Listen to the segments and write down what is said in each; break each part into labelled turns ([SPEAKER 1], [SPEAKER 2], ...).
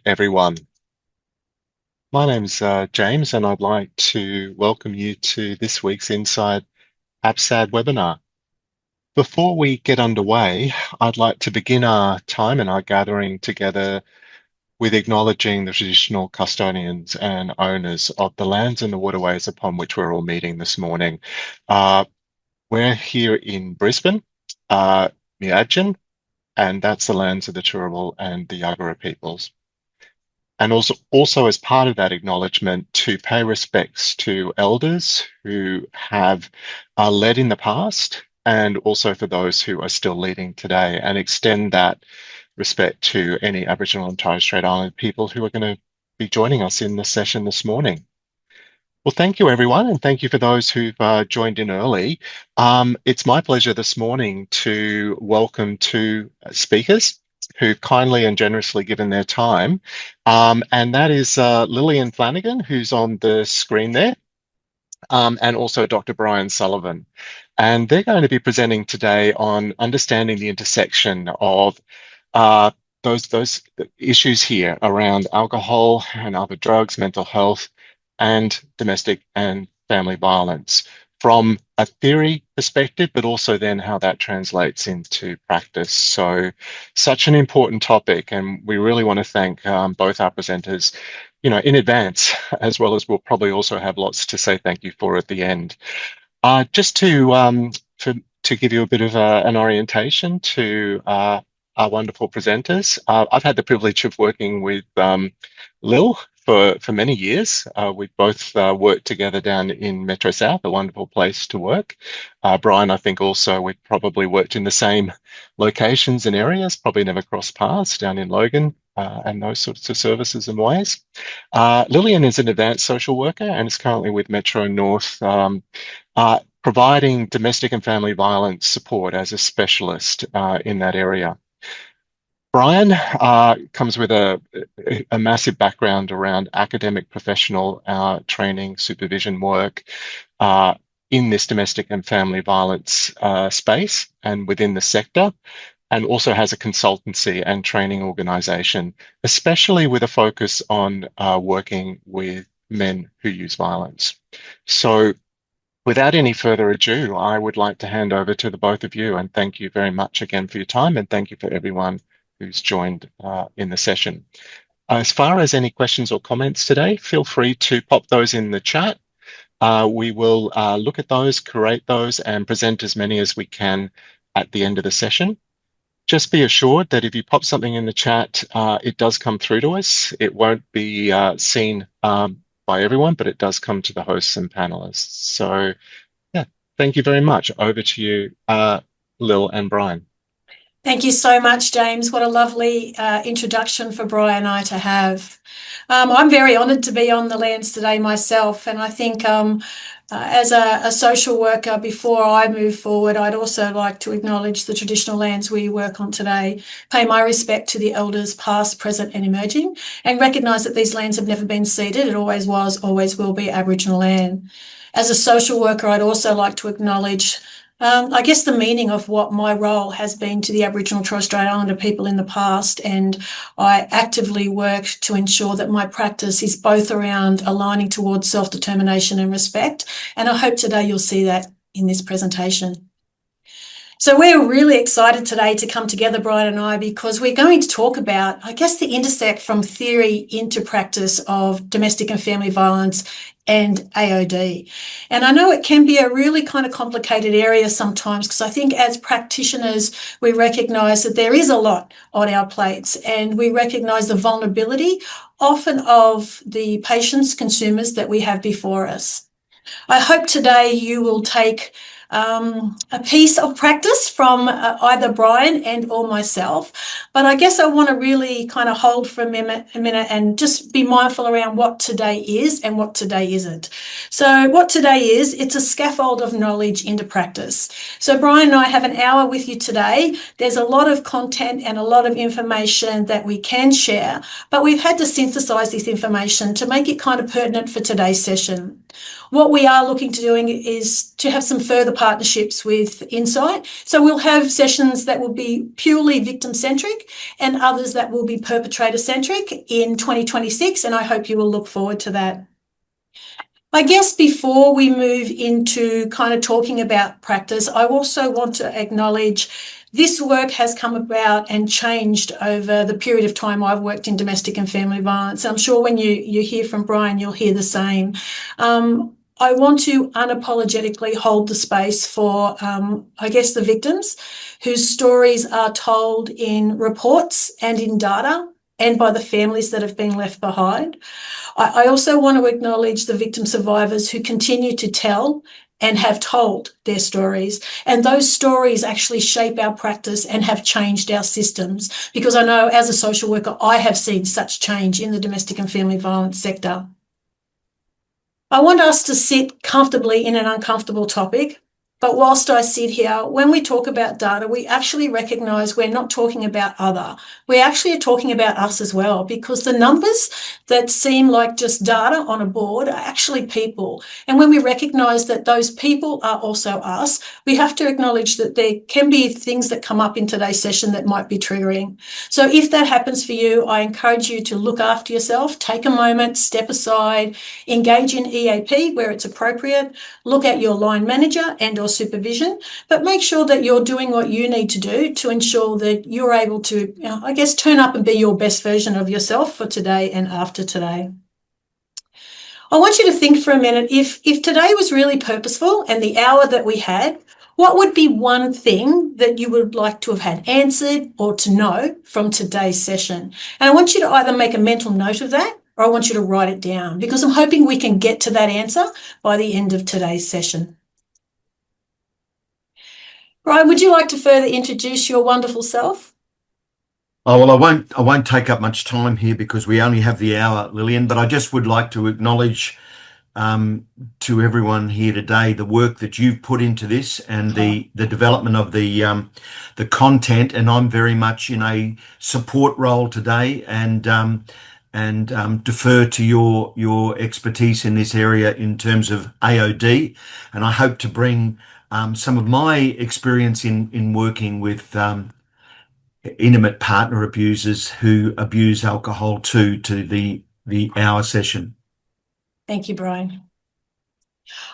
[SPEAKER 1] everyone. My name's James, and I'd like to welcome you to this week's Inside APSAD webinar. Before we get underway, I'd like to begin our time and our gathering together with acknowledging the traditional custodians and owners of the lands and the waterways upon which we're all meeting this morning. We're here in Brisbane, Miagin, and that's the lands of the Turrbal and the Yuggera peoples. And also as part of that acknowledgement, to pay respects to elders who have led in the past, and also for those who are still leading today, and extend that respect to any Aboriginal and Torres Strait Islander people who are going to be joining us in the session this morning. Well, thank you, everyone, and thank you for those who've joined in early. It's my pleasure this morning to welcome two speakers who've kindly and generously given their time, and that is Lillian Flanagan, who's on the screen there, and also Dr. Brian Sullivan. And they're going to be presenting today on understanding the intersection of those issues here around alcohol and other drugs, mental health, and domestic and family violence from a theory perspective, but also then how that translates into practice. So such an important topic, and we really want to thank both our presenters, in advance, as well as we'll probably also have lots to say thank you for at the end. Just to give you a bit of an orientation to our wonderful presenters, I've had the privilege of working with Lil for many years. We've both worked together down in Metro South, a wonderful place to work. Brian, I think also we've probably worked in the same locations and areas, probably never crossed paths down in Logan and those sorts of services and ways. Lillian is an advanced social worker and is currently with Metro North, providing domestic and family violence support as a specialist in that area. Brian comes with a massive background around academic professional training, supervision work in this domestic and family violence space and within the sector, and also has a consultancy and training organisation, especially with a focus on working with men who use violence. So without any further ado, I would like to hand over to the both of you, and thank you very much again for your time, and thank you for everyone who's joined in the session. As far as any questions or comments today, feel free to pop those in the chat. We will look at those, curate those, and present as many as we can at the end of the session. Just be assured that if you pop something in the chat, it does come through to us. It won't be seen by everyone, but it does come to the hosts and panelists. So yeah, thank you very much. Over to you, Lil and Brian.
[SPEAKER 2] Thank you so much, James. What a lovely introduction for Brian and I to have. I'm very honoured to be on the lands today myself, and I think as a social worker, before I move forward, I'd also like to acknowledge the traditional lands we work on today, pay my respect to the elders past, present and emerging, and recognise that these lands have never been ceded. It always was, always will be Aboriginal land. As a social worker, I'd also like to acknowledge I guess the meaning of what my role has been to the Aboriginal and Torres Strait Islander people in the past, and I actively work to ensure that my practice is both around aligning towards self-determination and respect, and I hope today you'll see that in this presentation. So we're really excited today to come together, Brian and I, because we're going to talk about, I guess, the intersect from theory into practice of domestic and family violence and AOD. And I know it can be a really kind of complicated area sometimes, because I think as practitioners, we recognise that there is a lot on our plates, and we recognise the vulnerability often of the patients, consumers that we have before us. I hope today you will take a piece of practice from either Brian and or myself, but I guess I want to really kind of hold for a minute and just be mindful around what today is and what today isn't. So what today is, it's a scaffold of knowledge into practice. So Brian and I have an hour with you today. There's a lot of content and a lot of information that we can share, but we've had to synthesize this information to make it kind of pertinent for today's session. What we are looking to doing is to have some further partnerships with Insight. So we'll have sessions that will be purely victim-centric and others that will be perpetrator-centric in 2026, and I hope you will look forward to that. I guess before we move into kind of talking about practice, I also want to acknowledge this work has come about and changed over the period of time I've worked in domestic and family violence. I'm sure when you hear from Brian, you'll hear the same. I want to unapologetically hold the space for, I guess, the victims whose stories are told in reports and in data and by the families that have been left behind. I also want to acknowledge the victim survivors who continue to tell and have told their stories. And those stories actually shape our practice and have changed our systems, because I know as a social worker, I have seen such change in the domestic and family violence sector. I want us to sit comfortably in an uncomfortable topic. But whilst I sit here, when we talk about data, we actually recognise we're not talking about other. We actually are talking about us as well, because the numbers that seem like just data on a board are actually people. And when we recognise that those people are also us, we have to acknowledge that there can be things that come up in today's session that might be triggering. So if that happens for you, I encourage you to look after yourself, take a moment, step aside, engage in EAP where it's appropriate, look at your line manager and or supervision, but make sure that you're doing what you need to do to ensure that you're able to, I guess, turn up and be your best version of yourself for today and after today. I want you to think for a minute, if today was really purposeful and the hour that we had, what would be one thing that you would like to have had answered or to know from today's session? And I want you to either make a mental note of that or I want you to write it down, because I'm hoping we can get to that answer by the end of today's session. Brian, would you like to further introduce your wonderful self?
[SPEAKER 3] Oh, well, I won't take up much time here because we only have the hour, Lillian, but I just would like to acknowledge to everyone here today the work that you've put into this and the development of the content. And I'm very much in a support role today and defer to your expertise in this area in terms of AOD. And I hope to bring some of my experience in working with intimate partner abusers who abuse alcohol to the hour session.
[SPEAKER 2] Thank you, Brian.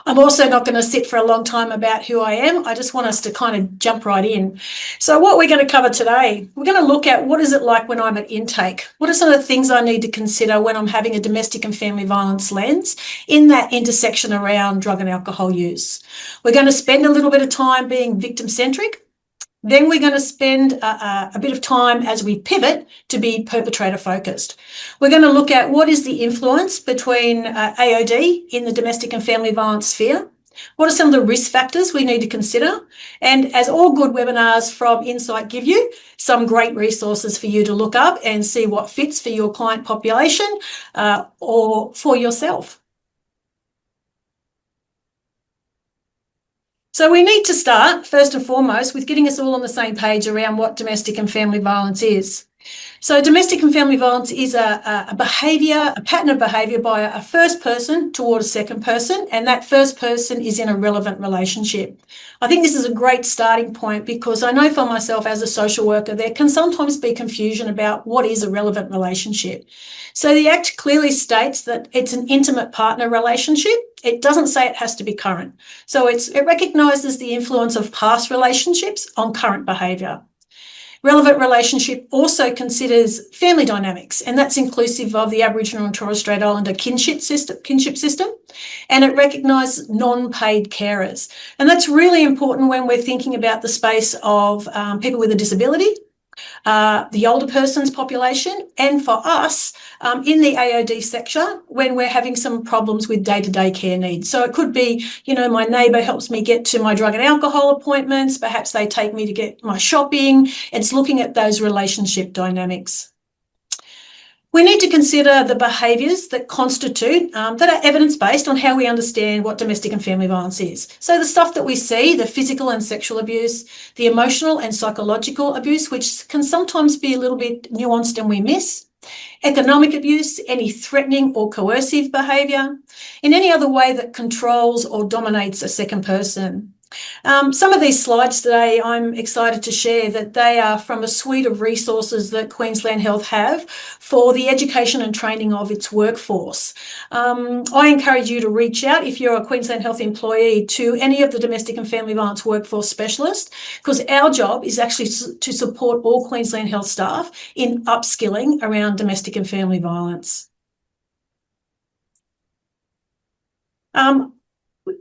[SPEAKER 2] I'm also not going to sit for a long time about who I am. I just want us to kind of jump right in. So what we're going to cover today, we're going to look at what is it like when I'm at intake? What are some of the things I need to consider when I'm having a domestic and family violence lens in that intersection around drug and alcohol use? We're going to spend a little bit of time being victim-centric. Then we're going to spend a bit of time as we pivot to be perpetrator focused. We're going to look at what is the influence between AOD in the domestic and family violence sphere. What are some of the risk factors we need to consider? And as all good webinars from Insight give you, some great resources for you to look up and see what fits for your client population or for yourself. So we need to start, first and foremost, with getting us all on the same page around what domestic and family violence is. So domestic and family violence is a behaviour, a pattern of behaviour by a first person toward a second person, and that first person is in a relevant relationship. I think this is a great starting point because I know for myself as a social worker, there can sometimes be confusion about what is a relevant relationship. So the Act clearly states that it's an intimate partner relationship. It doesn't say it has to be current. So it recognises the influence of past relationships on current behaviour. Relevant relationship also considers family dynamics, and that's inclusive of the Aboriginal and Torres Strait Islander kinship system, and it recognises non-paid carers. And that's really important when we're thinking about the space of people with a disability, the older person's population, and for us in the AOD sector when we're having some problems with day-to-day care needs. So it could be, you know, my neighbour helps me get to my drug and alcohol appointments, perhaps they take me to get my shopping. It's looking at those relationship dynamics. We need to consider the behaviours that constitute, that are evidence-based on how we understand what domestic and family violence is. So the stuff that we see, the physical and sexual abuse, the emotional and psychological abuse, which can sometimes be a little bit nuanced and we miss, economic abuse, any threatening or coercive behaviour, in any other way that controls or dominates a second person. Some of these slides today, I'm excited to share that they are from a suite of resources that Queensland Health have for the education and training of its workforce. I encourage you to reach out if you're a Queensland Health employee to any of the domestic and family violence workforce specialists, because our job is actually to support all Queensland Health staff in upskilling around domestic and family violence.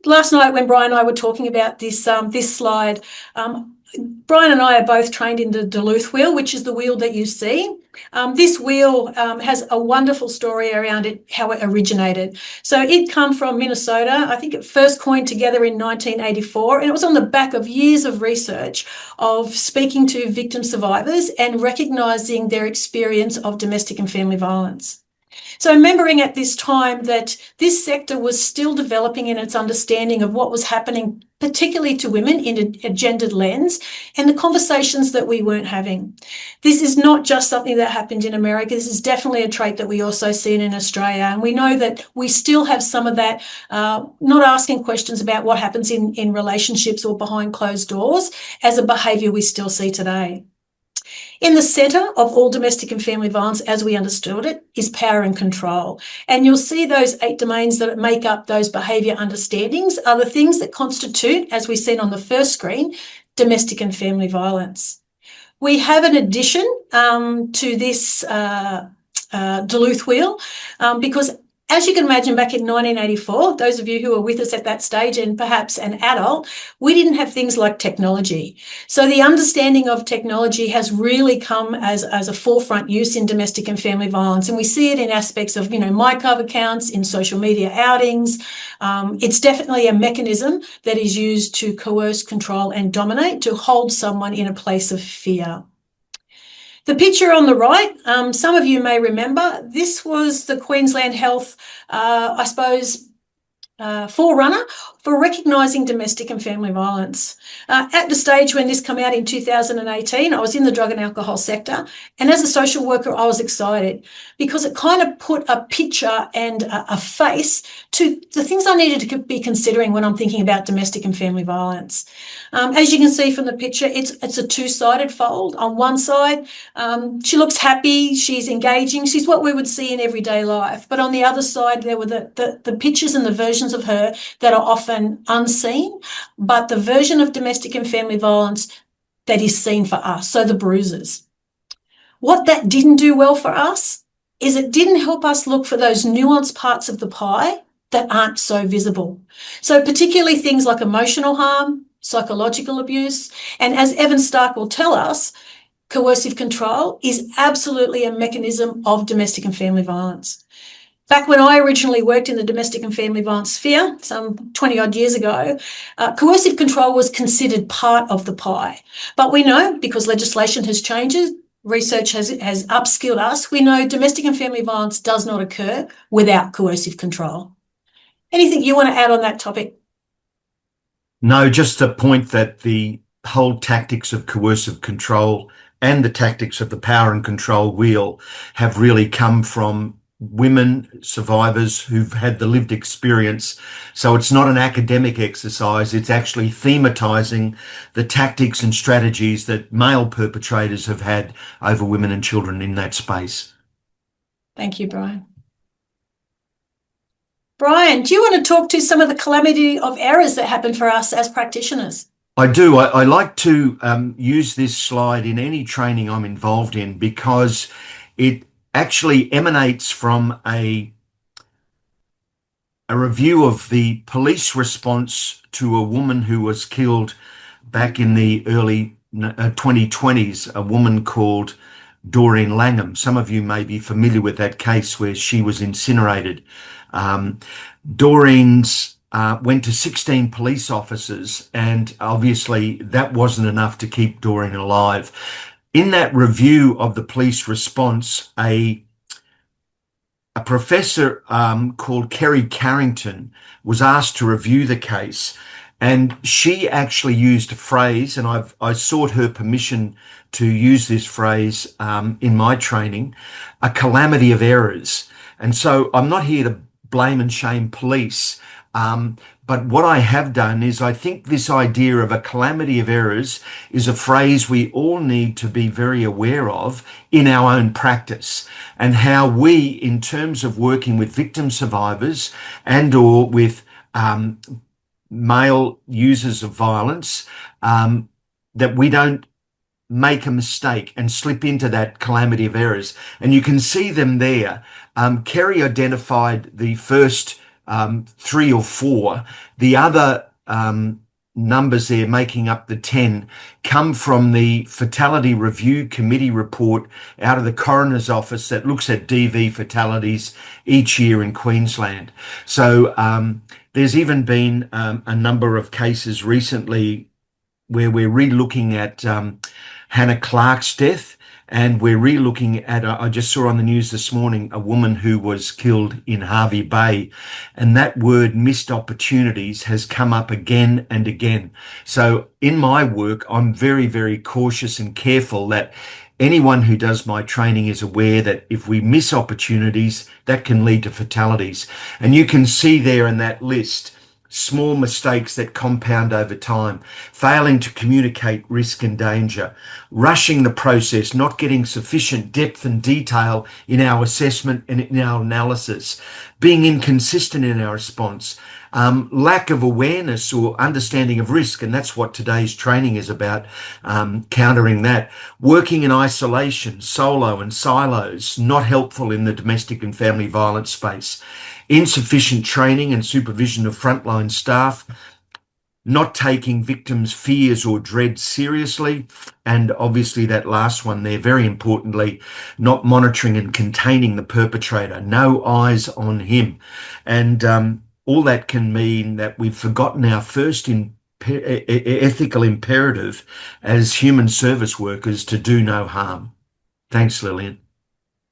[SPEAKER 2] Last night when Brian and I were talking about this slide, Brian and I are both trained in the Duluth wheel, which is the wheel that you see. This wheel has a wonderful story around it, how it originated. So it come from Minnesota. I think it first coined together in 1984, and it was on the back of years of research of speaking to victim survivors and recognising their experience of domestic and family violence. So remembering at this time that this sector was still developing in its understanding of what was happening, particularly to women in a gendered lens, and the conversations that we weren't having. This is not just something that happened in America. This is definitely a trait that we also see in Australia. And we know that we still have some of that, not asking questions about what happens in relationships or behind closed doors as a behaviour we still see today. In the centre of all domestic and family violence, as we understood it, is power and control. And you'll see those 8 domains that make up those behaviour understandings are the things that constitute, as we've seen on the first screen, domestic and family violence. We have an addition to this Duluth wheel because, as you can imagine, back in 1984, those of you who were with us at that stage and perhaps an adult, we didn't have things like technology. So the understanding of technology has really come as a forefront use in domestic and family violence. And we see it in aspects of, MyCov accounts, in social media outings. It's definitely a mechanism that is used to coerce, control and dominate, to hold someone in a place of fear. The picture on the right, some of you may remember, this was the Queensland Health, forerunner for recognising domestic and family violence. At the stage when this came out in 2018, I was in the drug and alcohol sector, and as a social worker, I was excited because it kind of put a picture and a face to the things I needed to be considering when I'm thinking about domestic and family violence. As you can see from the picture, it's a two-sided fold. On one side, she looks happy, she's engaging, she's what we would see in everyday life. But on the other side, there were the pictures and the versions of her that are often unseen, but the version of domestic and family violence that is seen for us, so the bruises. What that didn't do well for us is it didn't help us look for those nuanced parts of the pie that aren't so visible. So particularly things like emotional harm, psychological abuse, and as Evan Stark will tell us, coercive control is absolutely a mechanism of domestic and family violence. Back when I originally worked in the domestic and family violence sphere, some 20 odd years ago, coercive control was considered part of the pie. But we know, because legislation has changed, research has upskilled us, we know domestic and family violence does not occur without coercive control. Anything you want to add on that topic?
[SPEAKER 3] No, just a point that the whole tactics of coercive control and the tactics of the power and control wheel have really come from women survivors who've had the lived experience. So it's not an academic exercise, it's actually thematizing the tactics and strategies that male perpetrators have had over women and children in that space.
[SPEAKER 2] Thank you, Brian. Brian, do you want to talk to some of the calamity of errors that happen for us as practitioners?
[SPEAKER 3] I do. I like to use this slide in any training I'm involved in because it actually emanates from a review of the police response to a woman who was killed back in the early 2020s, a woman called Doreen Langham. Some of you may be familiar with that case where she was incinerated. Doreen's went to 16 police officers, and obviously that wasn't enough to keep Doreen alive. In that review of the police response, a professor called Kerry Carrington was asked to review the case, and she actually used a phrase, and I sought her permission to use this phrase in my training, a calamity of errors. And so I'm not here to blame and shame police. But what I have done is I think this idea of a calamity of errors is a phrase we all need to be very aware of in our own practice, and how we, in terms of working with victim survivors and or with male users of violence, that we don't make a mistake and slip into that calamity of errors. And you can see them there. Kerry identified the first 3 or 4. The other numbers there making up the 10 come from the Fatality Review Committee report out of the Coroner's Office that looks at DV fatalities each year in Queensland. So there's even been a number of cases recently where we're re-looking at Hannah Clark's death, and we're re-looking at, I just saw on the news this morning, a woman who was killed in Hervey Bay. And that word missed opportunities has come up again and again. So in my work, I'm very, very cautious and careful that anyone who does my training is aware that if we miss opportunities, that can lead to fatalities. And you can see there in that list, small mistakes that compound over time, failing to communicate risk and danger, rushing the process, not getting sufficient depth and detail in our assessment and in our analysis, being inconsistent in our response, lack of awareness or understanding of risk, and that's what today's training is about, countering that, working in isolation, solo and silos, not helpful in the domestic and family violence space, insufficient training and supervision of frontline staff, not taking victims' fears or dread seriously, and obviously that last one there, very importantly, not monitoring and containing the perpetrator, no eyes on him. And all that can mean that we've forgotten our first ethical imperative as human service workers to do no harm. Thanks, Lillian.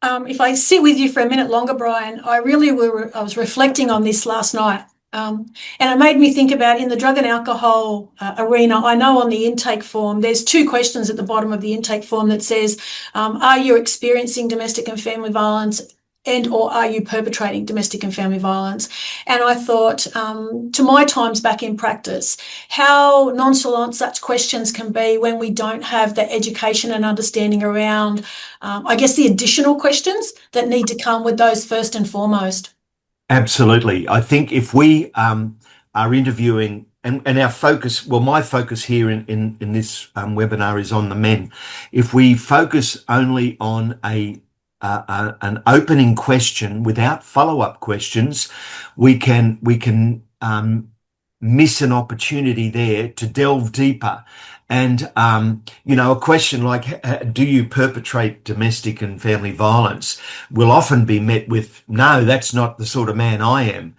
[SPEAKER 2] If I sit with you for a minute longer, Brian, I was reflecting on this last night. And it made me think about in the drug and alcohol arena, I know on the intake form, there's 2 questions at the bottom of the intake form that says, are you experiencing domestic and family violence and or are you perpetrating domestic and family violence? And I thought, to my times back in practice, how nonchalant such questions can be when we don't have the education and understanding around, I guess, the additional questions that need to come with those first and foremost.
[SPEAKER 3] Absolutely. I think if we are interviewing, and our focus, well, my focus here in this webinar is on the men. If we focus only on an opening question without follow-up questions, we can miss an opportunity there to delve deeper. And a question like, do you perpetrate domestic and family violence, will often be met with, no, that's not the sort of man I am.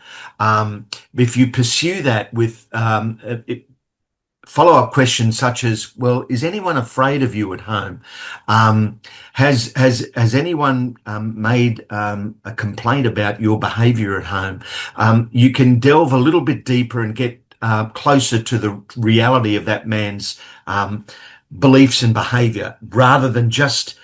[SPEAKER 3] If you pursue that with follow-up questions such as, well, is anyone afraid of you at home? Has anyone made a complaint about your behavior at home? You can delve a little bit deeper and get closer to the reality of that man's beliefs and behavior, rather than just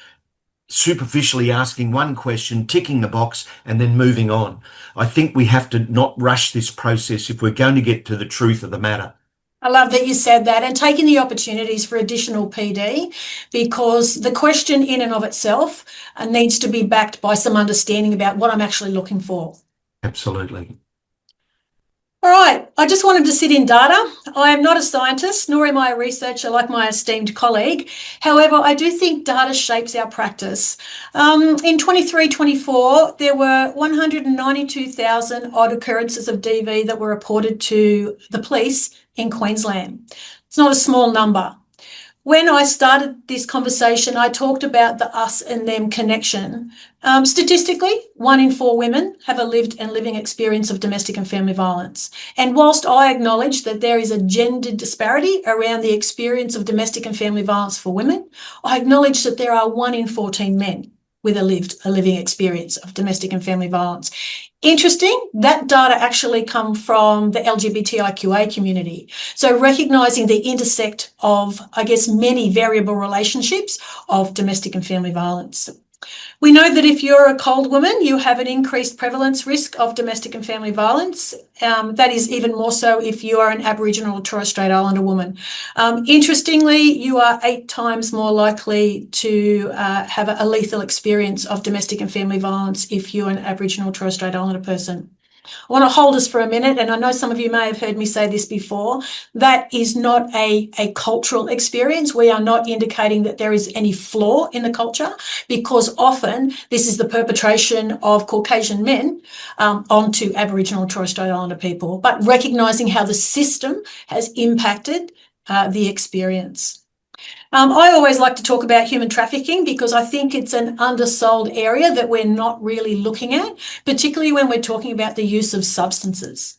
[SPEAKER 3] superficially asking one question, ticking the box, and then moving on. I think we have to not rush this process if we're going to get to the truth of the matter.
[SPEAKER 2] I love that you said that, and taking the opportunities for additional PD, because the question in and of itself needs to be backed by some understanding about what I'm actually looking for.
[SPEAKER 3] Absolutely.
[SPEAKER 2] All right, I just wanted to sit in data. I am not a scientist, nor am I a researcher like my esteemed colleague. However, I do think data shapes our practice. In 23-24, there were 192,000 odd occurrences of DV that were reported to the police in Queensland. It's not a small number. When I started this conversation, I talked about the us and them connection. Statistically, 1 in 4 women have a lived and living experience of domestic and family violence. And whilst I acknowledge that there is a gender disparity around the experience of domestic and family violence for women, I acknowledge that there are 1 in 14 men with a living experience of domestic and family violence. Interesting, that data actually come from the LGBTIQA community. So recognising the intersect of, I guess, many variable relationships of domestic and family violence. We know that if you're a cold woman, you have an increased prevalence risk of domestic and family violence. That is even more so if you are an Aboriginal or Torres Strait Islander woman. Interestingly, you are 8 times more likely to have a lethal experience of domestic and family violence if you're an Aboriginal or Torres Strait Islander person. I want to hold us for a minute, and I know some of you may have heard me say this before. That is not a cultural experience. We are not indicating that there is any flaw in the culture, because often this is the perpetration of Caucasian men onto Aboriginal and Torres Strait Islander people, but recognising how the system has impacted the experience. I always like to talk about human trafficking because I think it's an undersold area that we're not really looking at, particularly when we're talking about the use of substances.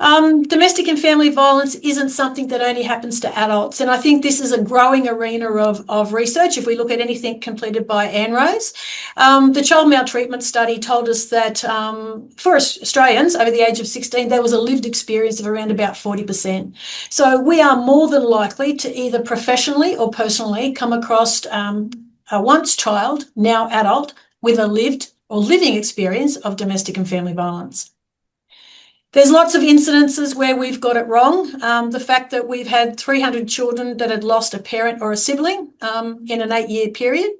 [SPEAKER 2] Domestic and family violence isn't something that only happens to adults, and I think this is a growing arena of research. If we look at anything completed by Anne Rose, the child maltreatment study told us that for Australians over the age of 16, there was a lived experience of around about 40%. So we are more than likely to either professionally or personally come across a once child, now adult, with a lived or living experience of domestic and family violence. There's lots of incidences where we've got it wrong. The fact that we've had 300 children that had lost a parent or a sibling in an 8-year period.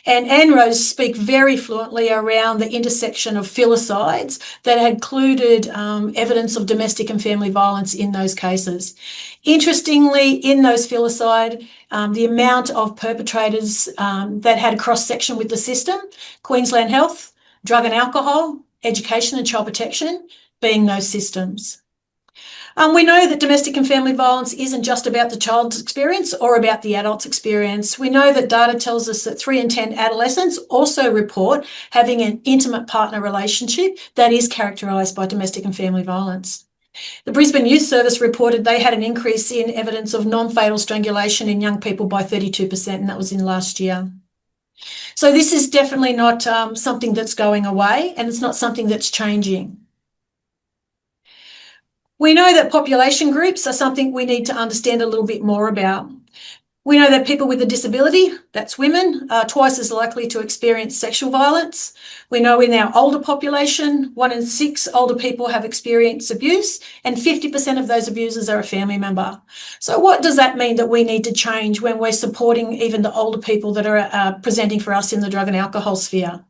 [SPEAKER 2] And Anne Rose speak very fluently around the intersection of filicides that had included evidence of domestic and family violence in those cases. Interestingly, in those filicide, the amount of perpetrators that had a cross-section with the system, Queensland Health, drug and alcohol, education and child protection, being those systems. We know that domestic and family violence isn't just about the child's experience or about the adult's experience. We know that data tells us that 3 in 10 adolescents also report having an intimate partner relationship that is characterised by domestic and family violence. The Brisbane Youth Service reported they had an increase in evidence of non-fatal strangulation in young people by 32%, and that was in last year. So this is definitely not something that's going away, and it's not something that's changing. We know that population groups are something we need to understand a little bit more about. We know that people with a disability, that's women, are twice as likely to experience sexual violence. We know in our older population, 1 in 6 older people have experienced abuse, and 50% of those abusers are a family member. So what does that mean that we need to change when we're supporting even the older people that are presenting for us in the drug and alcohol sphere?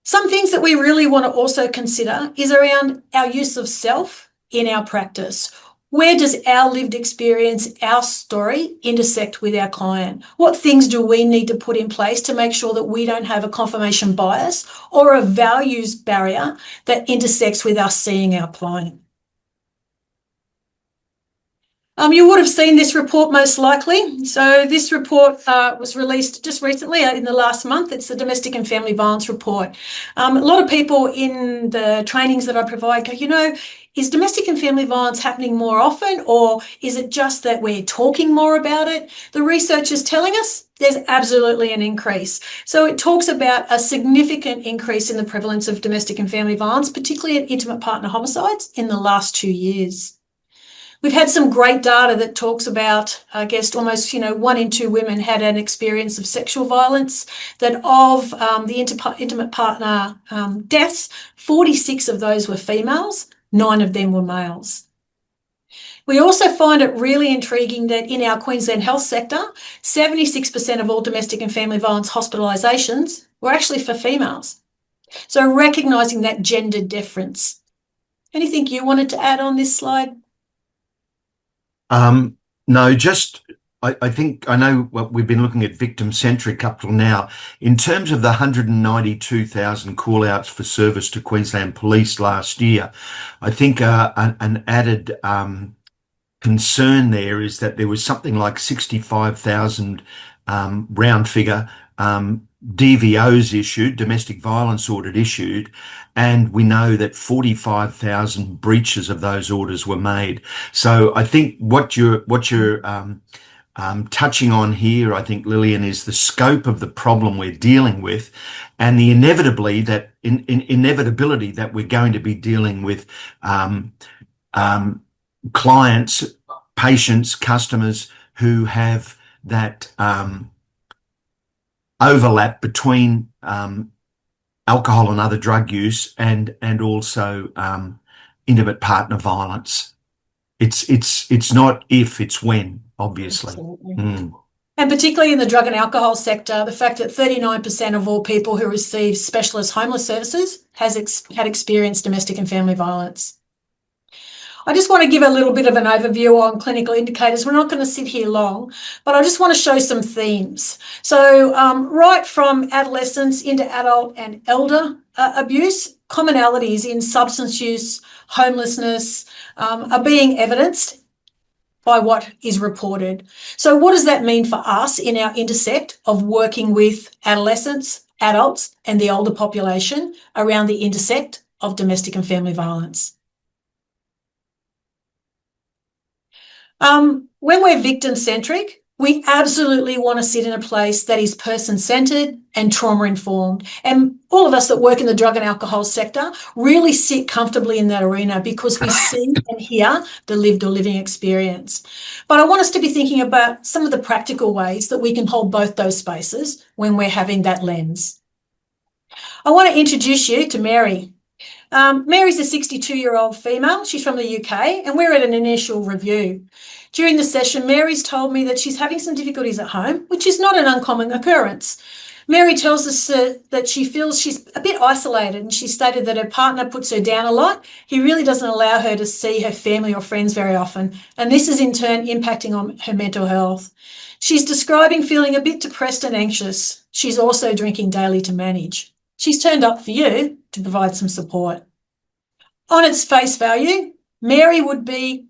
[SPEAKER 2] Some things that we really want to also consider is around our use of self in our practice. Where does our lived experience, our story, intersect with our client? What things do we need to put in place to make sure that we don't have a confirmation bias or a values barrier that intersects with us seeing our client? You would have seen this report most likely. So this report was released just recently in the last month. It's the Domestic and Family Violence Report. A lot of people in the trainings that I provide go, you know, is domestic and family violence happening more often, or is it just that we're talking more about it? The research is telling us there's absolutely an increase. So it talks about a significant increase in the prevalence of domestic and family violence, particularly in intimate partner homicides in the last 2 years. We've had some great data that talks about, I guess, almost, 1 in 2 women had an experience of sexual violence, that of the intimate partner deaths, 46 of those were females, 9 of them were males. We also find it really intriguing that in our Queensland health sector, 76% of all domestic and family violence hospitalisations were actually for females. So recognising that gender difference. Anything you wanted to add on this slide?
[SPEAKER 3] No, just I think I know what we've been looking at victim-centric up till now. In terms of the 192,000 call-outs for service to Queensland Police last year, I think an added concern there is that there was something like 65,000 round figure DVOs issued, domestic violence order issued, and we know that 45,000 breaches of those orders were made. So I think what you're touching on here, I think, Lillian, is the scope of the problem we're dealing with, and the inevitability that we're going to be dealing with clients, patients, customers who have that overlap between alcohol and other drug use and also intimate partner violence. It's not if, it's when, obviously.
[SPEAKER 2] Absolutely. And particularly in the drug and alcohol sector, the fact that 39% of all people who receive specialist homeless services had experienced domestic and family violence. I just want to give a little bit of an overview on clinical indicators. We're not going to sit here long, but I just want to show some themes. So right from adolescence into adult and elder abuse, commonalities in substance use, homelessness are being evidenced by what is reported. So what does that mean for us in our intersect of working with adolescents, adults, and the older population around the intersect of domestic and family violence? When we're victim-centric, we absolutely want to sit in a place that is person-centred and trauma-informed. And all of us that work in the drug and alcohol sector really sit comfortably in that arena because we see and hear the lived or living experience. But I want us to be thinking about some of the practical ways that we can hold both those spaces when we're having that lens. I want to introduce you to Mary. Mary's a 62-year-old female. She's from the UK, and we're at an initial review. During the session, Mary's told me that she's having some difficulties at home, which is not an uncommon occurrence. Mary tells us that she feels she's a bit isolated, and she stated that her partner puts her down a lot. He really doesn't allow her to see her family or friends very often, and this is in turn impacting on her mental health. She's describing feeling a bit depressed and anxious. She's also drinking daily to manage. She's turned up for you to provide some support. On its face value, Mary would be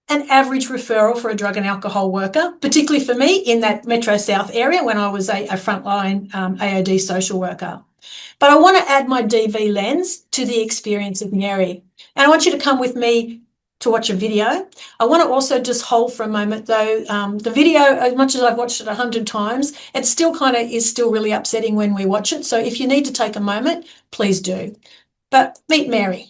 [SPEAKER 2] an average referral for a drug and alcohol worker, particularly for me in that Metro South area when I was a frontline AOD social worker. But I want to add my DV lens to the experience of Mary. And I want you to come with me to watch a video. I want to also just hold for a moment though, the video, as much as I've watched it 100 times, it still is still really upsetting when we watch it. So if you need to take a moment, please do. But meet Mary.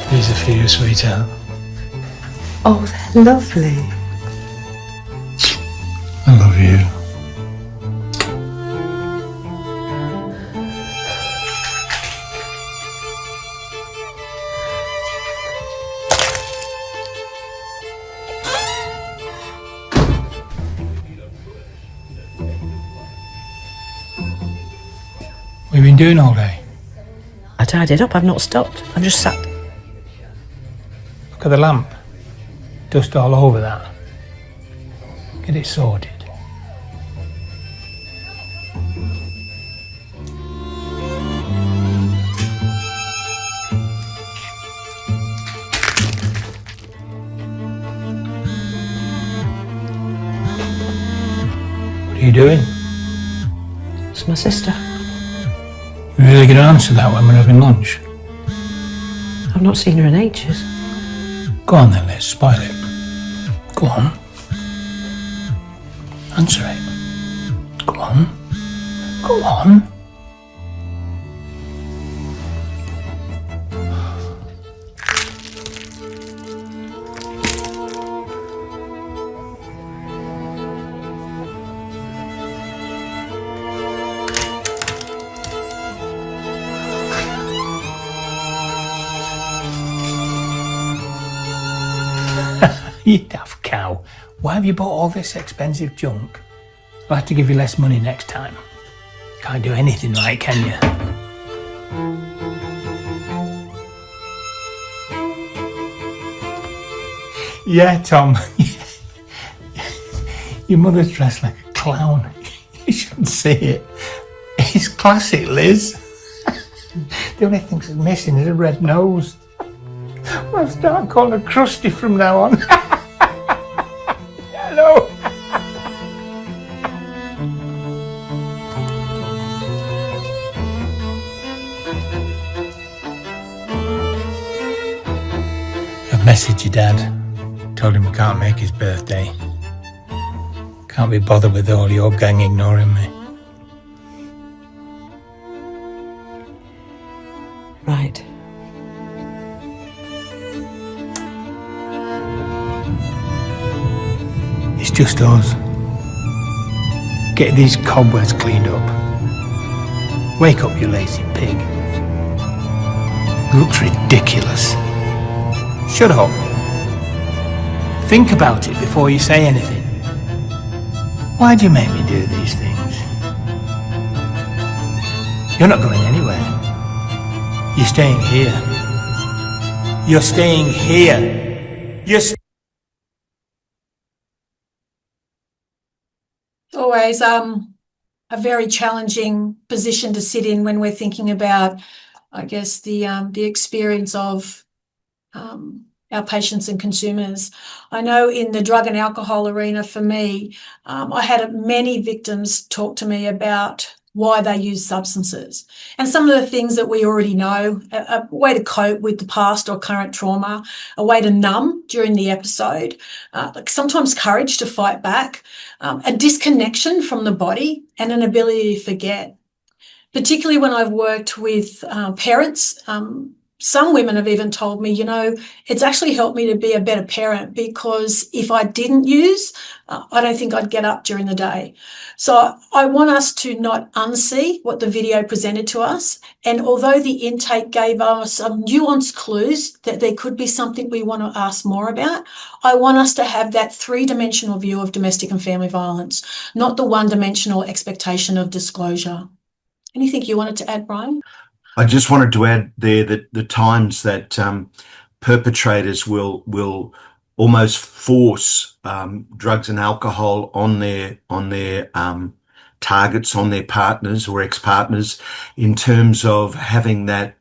[SPEAKER 4] These are for you, sweetheart.
[SPEAKER 5] Oh, they're lovely.
[SPEAKER 4] I love you. What have you been doing all day?
[SPEAKER 5] I tidied up, I've not stopped. I've just sat.
[SPEAKER 4] Look at the lamp. Dust all over that. Get it sorted. What are you doing?
[SPEAKER 5] It's my sister.
[SPEAKER 4] You really gonna answer that when we're having lunch?
[SPEAKER 5] I've not seen her in ages.
[SPEAKER 4] Go on then, let's spoil it. Go on. Answer it. Go on. Go on. You daft cow. Why have you bought all this expensive junk? I'll have to give you less money next time. Can't do anything right, can you? Yeah, Tom. Your mother's dressed like a clown. You shouldn't see it. It's classic, Liz. The only thing she's missing is a red nose. I'll start calling her Krusty from now on. Hello. I've messaged your dad. Told him we can't make his birthday. Can't be bothered with all your gang ignoring me.
[SPEAKER 5] Right.
[SPEAKER 4] It's just us. Get these cobwebs cleaned up. Wake up, you lazy pig. It looks ridiculous. Shut up. Think about it before you say anything. Why'd you make me do these things? You're not going anywhere. You're staying here. You're staying here.
[SPEAKER 2] It's always a very challenging position to sit in when we're thinking about, I guess, the experience of our patients and consumers. I know in the drug and alcohol arena for me, I had many victims talk to me about why they use substances. And some of the things that we already know, a way to cope with the past or current trauma, a way to numb during the episode, like sometimes courage to fight back, a disconnection from the body and an ability to forget. Particularly when I've worked with parents, some women have even told me, it's actually helped me to be a better parent because if I didn't use, I don't think I'd get up during the day. So I want us to not unsee what the video presented to us. And although the intake gave us some nuanced clues that there could be something we want to ask more about, I want us to have that three-dimensional view of domestic and family violence, not the one-dimensional expectation of disclosure. Anything you wanted to add, Brian?
[SPEAKER 3] I just wanted to add there that the times that perpetrators will almost force drugs and alcohol on their targets, on their partners or ex-partners, in terms of having that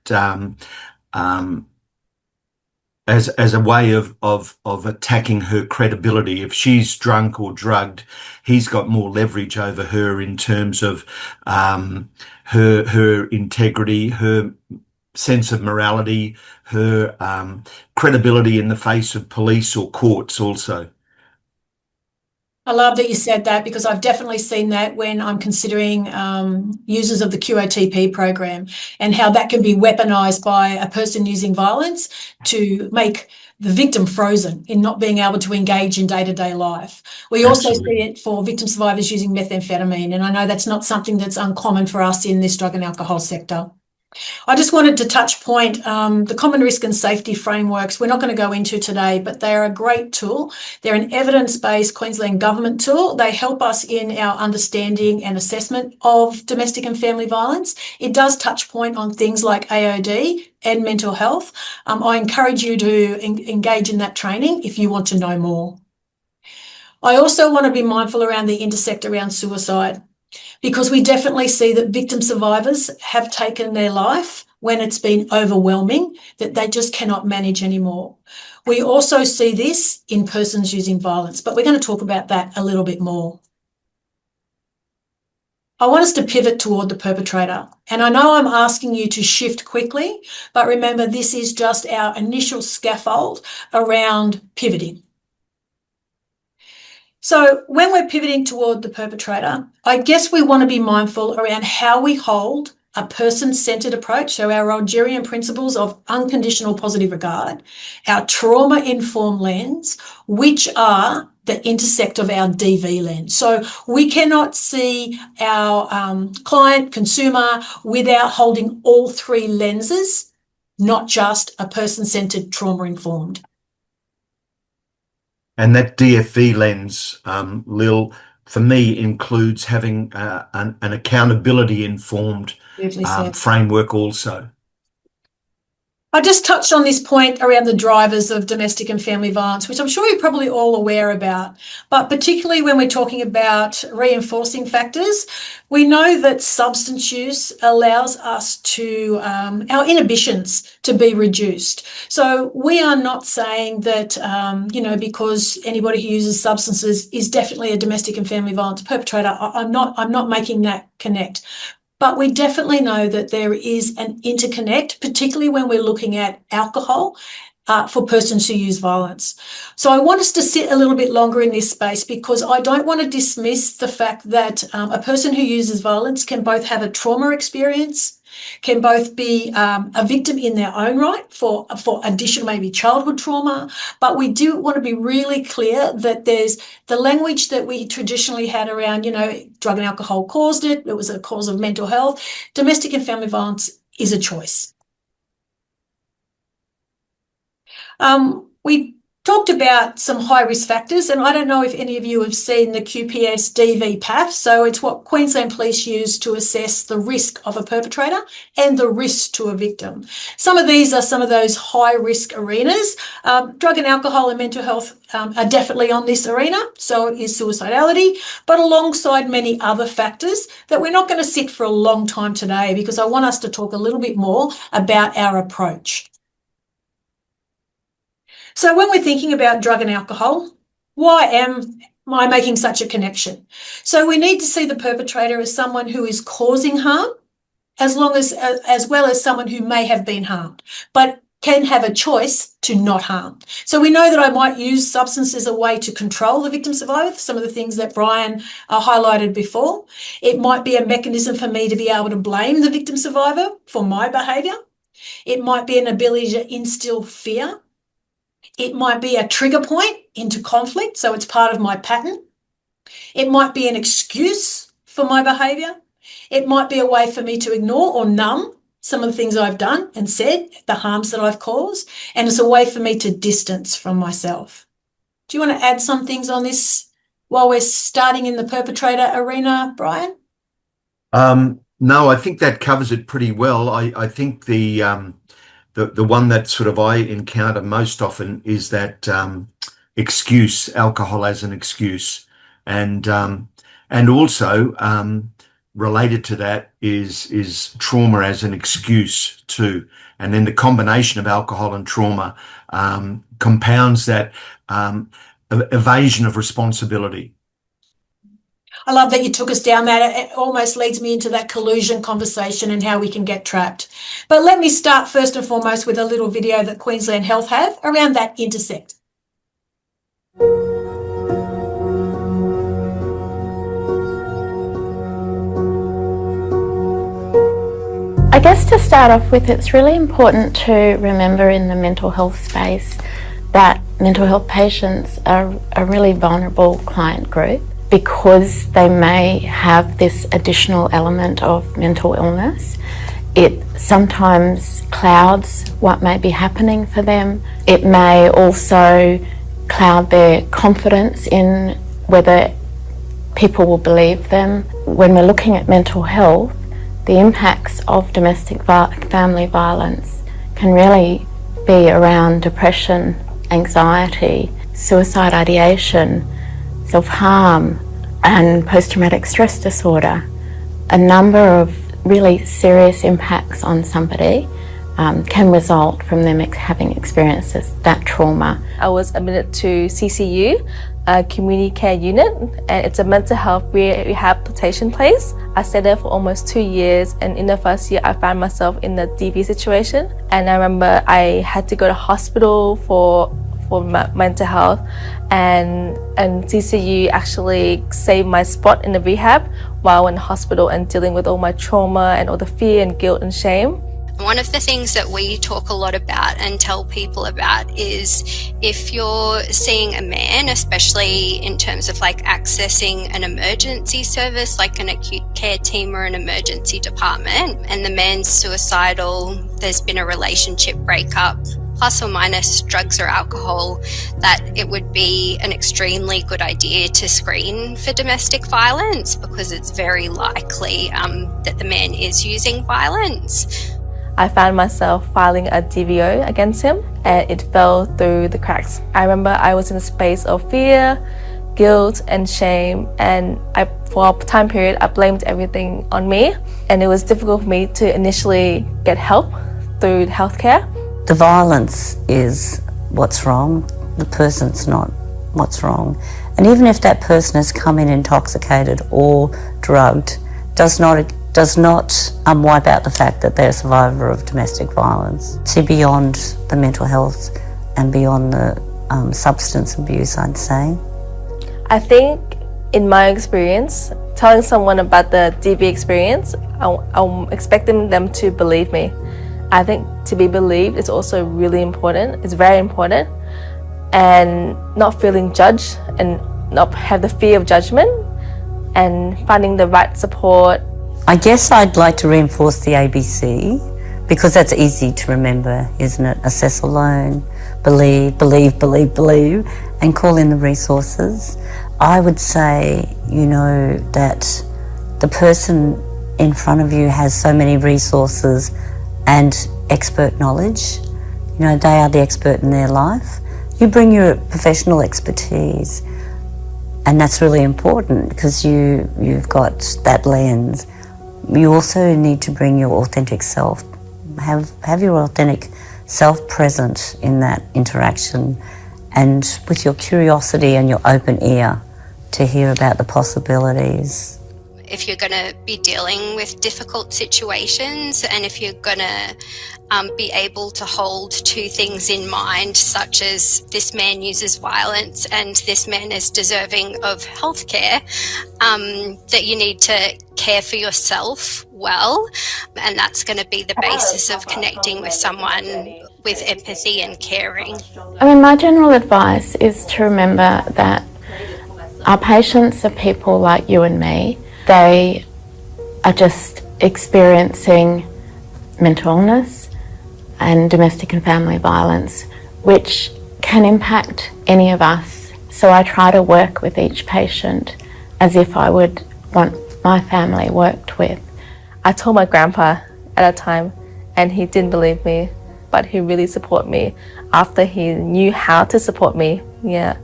[SPEAKER 3] as a way of attacking her credibility. If she's drunk or drugged, he's got more leverage over her in terms of her integrity, her sense of morality, her credibility in the face of police or courts also.
[SPEAKER 2] I love that you said that because I've definitely seen that when I'm considering users of the QOTP program and how that can be weaponized by a person using violence to make the victim frozen in not being able to engage in day-to-day life. We also see it for victim survivors using methamphetamine, and I know that's not something that's uncommon for us in this drug and alcohol sector. I just wanted to touch point the common risk and safety frameworks we're not going to go into today, but they're a great tool. They're an evidence-based Queensland government tool. They help us in our understanding and assessment of domestic and family violence. It does touch point on things like AOD and mental health. I encourage you to engage in that training if you want to know more. I also want to be mindful around the intersect around suicide, because we definitely see that victim survivors have taken their life when it's been overwhelming, that they just cannot manage anymore. We also see this in persons using violence, but we're going to talk about that a little bit more. I want us to pivot toward the perpetrator. And I know I'm asking you to shift quickly, but remember, this is just our initial scaffold around pivoting. So when we're pivoting toward the perpetrator, I guess we want to be mindful around how we hold a person-centered approach, so our Rogerian principles of unconditional positive regard, our trauma-informed lens, which are the intersect of our DV lens. So we cannot see our client, consumer, without holding all three lenses, not just a person-centered trauma-informed.
[SPEAKER 3] And that DFV lens, Lil, for me includes having an accountability informed framework also.
[SPEAKER 2] I just touched on this point around the drivers of domestic and family violence, which I'm sure you're probably all aware about, but particularly when we're talking about reinforcing factors, we know that substance use allows us to, our inhibitions to be reduced. So we are not saying that, because anybody who uses substances is definitely a domestic and family violence perpetrator. I'm not making that connect. But we definitely know that there is an interconnect, particularly when we're looking at alcohol for persons who use violence. So I want us to sit a little bit longer in this space because I don't want to dismiss the fact that a person who uses violence can both have a trauma experience, can both be a victim in their own right for additional maybe childhood trauma, but we do want to be really clear that there's the language that we traditionally had around, drug and alcohol caused it, it was a cause of mental health. Domestic and family violence is a choice. We talked about some high-risk factors, and I don't know if any of you have seen the QPS DV PAF. So it's what Queensland Police use to assess the risk of a perpetrator and the risk to a victim. Some of these are some of those high-risk arenas. Drug and alcohol and mental health are definitely on this arena, so is suicidality, but alongside many other factors that we're not going to sit for a long time today because I want us to talk a little bit more about our approach. So when we're thinking about drug and alcohol, why am I making such a connection? So we need to see the perpetrator as someone who is causing harm, as well as someone who may have been harmed, but can have a choice to not harm. So we know that I might use substance as a way to control the victim survivor, some of the things that Brian highlighted before. It might be a mechanism for me to be able to blame the victim survivor for my behaviour. It might be an ability to instill fear. It might be a trigger point into conflict, so it's part of my pattern. It might be an excuse for my behaviour. It might be a way for me to ignore or numb some of the things I've done and said, the harms that I've caused, and it's a way for me to distance from myself. Do you want to add some things on this while we're starting in the perpetrator arena, Brian?
[SPEAKER 3] No, I think that covers it pretty well. I think the one that sort of I encounter most often is that excuse, alcohol as an excuse, and also related to that is trauma as an excuse too, and then the combination of alcohol and trauma compounds that evasion of responsibility.
[SPEAKER 2] I love that you took us down that. It almost leads me into that collusion conversation and how we can get trapped. But let me start first and foremost with a little video that Queensland Health have around that intersect.
[SPEAKER 6] I guess to start off with, it's really important to remember in the mental health space that mental health patients are a really vulnerable client group, because they may have this additional element of mental illness. It sometimes clouds what may be happening for them. It may also cloud their confidence in whether people will believe them. When we're looking at mental health, the impacts of domestic family violence can really be around depression, anxiety, suicide ideation, self-harm, and post-traumatic stress disorder. A number of really serious impacts on somebody can result from them having experienced that trauma.
[SPEAKER 7] I was admitted to CCU, a community care unit, and it's a mental health rehabilitation place. I stayed there for almost 2 years, and in the first year I found myself in the DV situation, and I remember I had to go to hospital for my mental health, and CCU actually saved my spot in the rehab while in hospital and dealing with all my trauma and all the fear and guilt and shame.
[SPEAKER 8] One of the things that we talk a lot about and tell people about is if you're seeing a man, especially in terms of like accessing an emergency service like an acute care team or an emergency department, and the man's suicidal, there's been a relationship breakup, plus or minus drugs or alcohol, that it would be an extremely good idea to screen for domestic violence, because it's very likely that the man is using violence.
[SPEAKER 7] I found myself filing a DVO against him, and it fell through the cracks. I remember I was in a space of fear, guilt and shame, and for a time period I blamed everything on me, and it was difficult for me to initially get help through healthcare.
[SPEAKER 9] The violence is what's wrong, the person's not what's wrong. And even if that person has come in intoxicated or drugged, does not wipe out the fact that they're a survivor of domestic violence. See beyond the mental health and beyond the substance abuse, I'd say.
[SPEAKER 7] I think in my experience, telling someone about the DV experience, I'm expecting them to believe me. I think to be believed is also really important. It's very important. And not feeling judged and not have the fear of judgment, and finding the right support.
[SPEAKER 9] I guess I'd like to reinforce the ABC, because that's easy to remember, isn't it? Assess alone, believe, believe, believe, believe, and call in the resources. I would say, you know, that the person in front of you has so many resources and expert knowledge. You know, they are the expert in their life. You bring your professional expertise, and that's really important because you've got that lens. You also need to bring your authentic self. Have your authentic self present in that interaction, and with your curiosity and your open ear to hear about the possibilities.
[SPEAKER 8] If you're going to be dealing with difficult situations, and if you're going to be able to hold two things in mind, such as this man uses violence and this man is deserving of healthcare, that you need to care for yourself well, and that's going to be the basis of connecting with someone with empathy and caring.
[SPEAKER 6] I mean, my general advice is to remember that our patients are people like you and me. They are just experiencing mental illness and domestic and family violence, which can impact any of us. So I try to work with each patient as if I would want my family worked with.
[SPEAKER 7] I told my grandpa at a time, and he didn't believe me, but he really supported me after he knew how to support me. Yeah.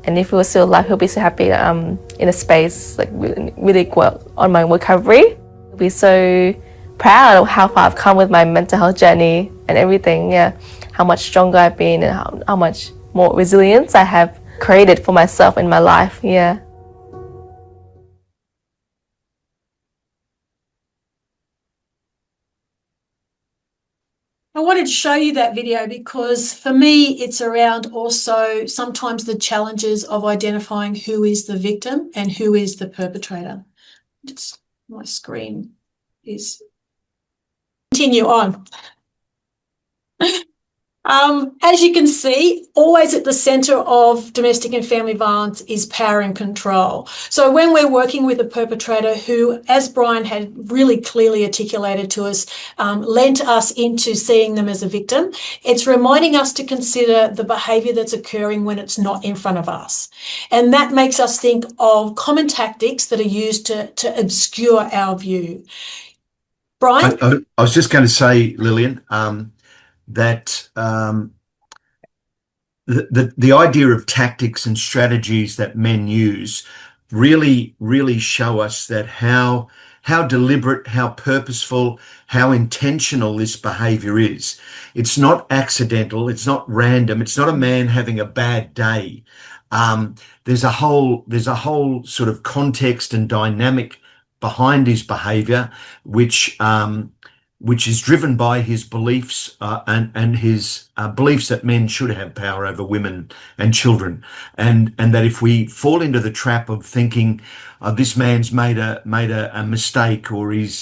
[SPEAKER 7] And if he was still alive, he'll be so happy that I'm in a space like really well on my recovery. He'll be so proud of how far I've come with my mental health journey and everything. Yeah, how much stronger I've been and how much more resilience I have created for myself in my life. Yeah.
[SPEAKER 2] I wanted to show you that video because for me, it's around also sometimes the challenges of identifying who is the victim and who is the perpetrator. Just my screen is continue on. As you can see, always at the centre of domestic and family violence is power and control. So when we're working with a perpetrator who, as Brian had really clearly articulated to us, lent us into seeing them as a victim, it's reminding us to consider the behaviour that's occurring when it's not in front of us. And that makes us think of common tactics that are used to obscure our view. Brian?
[SPEAKER 3] I was just going to say, Lillian, that the idea of tactics and strategies that men use really show us that how deliberate, how purposeful, how intentional this behavior is. It's not accidental, it's not random, it's not a man having a bad day. There's a whole sort of context and dynamic behind his behavior, which is driven by his beliefs and his beliefs that men should have power over women and children, and that if we fall into the trap of thinking this man's made a mistake, or he's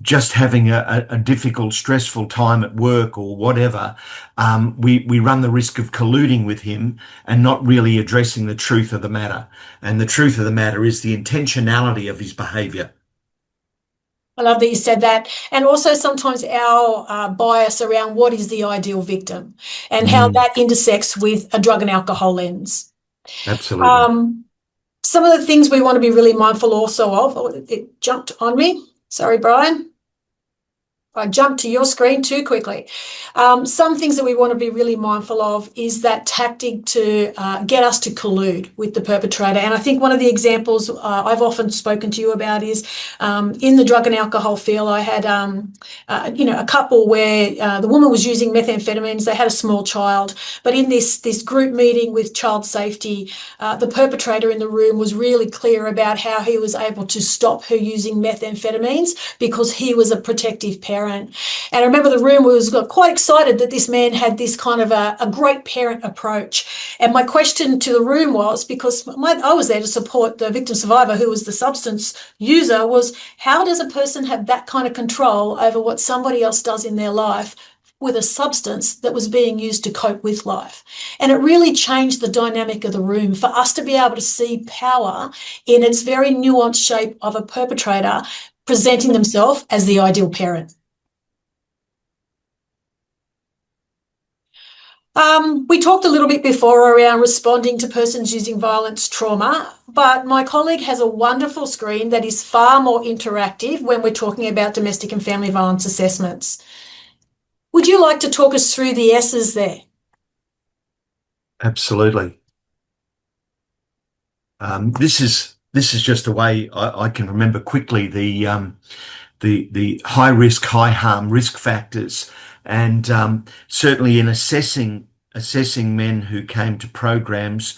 [SPEAKER 3] just having a difficult, stressful time at work or whatever, we run the risk of colluding with him and not really addressing the truth of the matter. And the truth of the matter is the intentionality of his behaviour.
[SPEAKER 2] I love that you said that. And also sometimes our bias around what is the ideal victim and how that intersects with a drug and alcohol lens.
[SPEAKER 3] Absolutely.
[SPEAKER 2] Some of the things we want to be really mindful also of, oh, it jumped on me. Sorry, Brian. I jumped to your screen too quickly. Some things that we want to be really mindful of is that tactic to get us to collude with the perpetrator. And I think one of the examples I've often spoken to you about is in the drug and alcohol field, I had, a couple where the woman was using methamphetamines. They had a small child, but in this group meeting with child safety, the perpetrator in the room was really clear about how he was able to stop her using methamphetamines because he was a protective parent. And I remember the room was quite excited that this man had this kind of a great parent approach. And my question to the room was, because I was there to support the victim survivor who was the substance user, was how does a person have that kind of control over what somebody else does in their life with a substance that was being used to cope with life? And it really changed the dynamic of the room for us to be able to see power in its very nuanced shape of a perpetrator presenting themselves as the ideal parent. We talked a little bit before around responding to persons using violence trauma, but my colleague has a wonderful screen that is far more interactive when we're talking about domestic and family violence assessments. Would you like to talk us through the S's there?
[SPEAKER 3] Absolutely. This is just a way I can remember quickly the high risk, high harm risk factors, and certainly in assessing men who came to programs,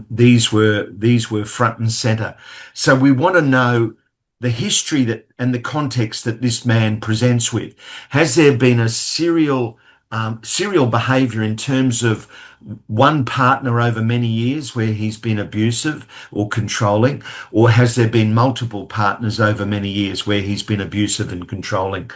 [SPEAKER 3] these were front and center. So we want to know the history and the context that this man presents with. Has there been a serial behavior in terms of one partner over many years where he's been abusive or controlling, or has there been multiple partners over many years where he's been abusive and controlling?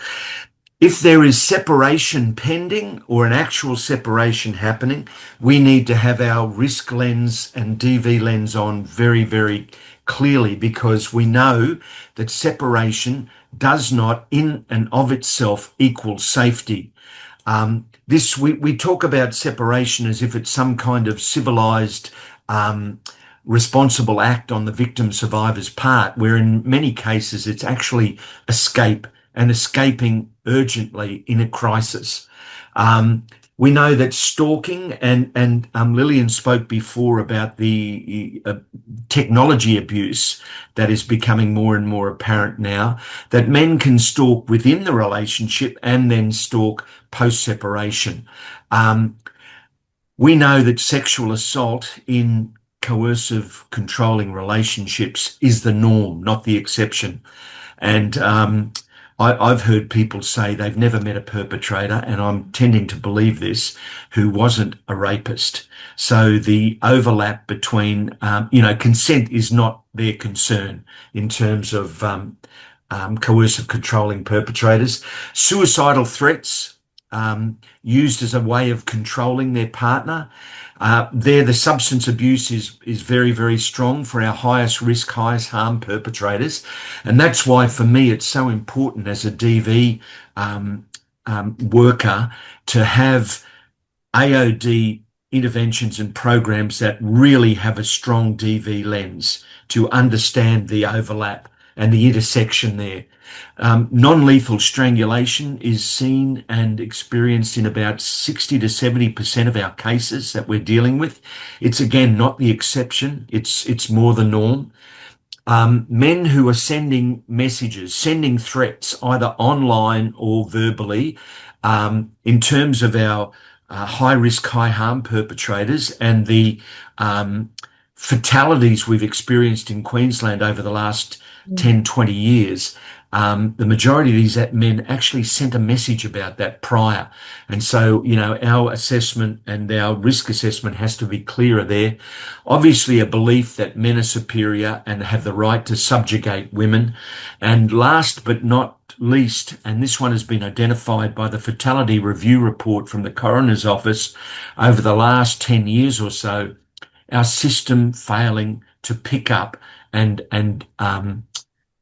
[SPEAKER 3] If there is separation pending or an actual separation happening, we need to have our risk lens and DV lens on very, very clearly, because we know that separation does not in and of itself equal safety. We talk about separation as if it's some kind of civilized, responsible act on the victim survivor's part, where in many cases it's actually escape and escaping urgently in a crisis. We know that stalking and Lillian spoke before about the technology abuse that is becoming more and more apparent now, that men can stalk within the relationship and then stalk post-separation. We know that sexual assault in coercive controlling relationships is the norm, not the exception. And I've heard people say they've never met a perpetrator, and I'm tending to believe this, who wasn't a rapist. So the overlap between, consent is not their concern in terms of coercive controlling perpetrators. Suicidal threats used as a way of controlling their partner. The substance abuse is very, very strong for our highest risk, highest harm perpetrators. And that's why, for me, it's so important as a DV worker to have AOD interventions and programs that really have a strong DV lens to understand the overlap and the intersection there. Non-lethal strangulation is seen and experienced in about 60 to 70% of our cases that we're dealing with. It's again not the exception, it's more the norm. Men who are sending messages, sending threats, either online or verbally, in terms of our high risk, high harm perpetrators and the fatalities we've experienced in Queensland over the last 10, 20 years, the majority of these men actually sent a message about that prior. And so, our assessment and our risk assessment has to be clearer there. Obviously, a belief that men are superior and have the right to subjugate women. And last but not least, and this one has been identified by the Fatality Review Report from the Coroner's Office over the last 10 years or so, our system failing to pick up and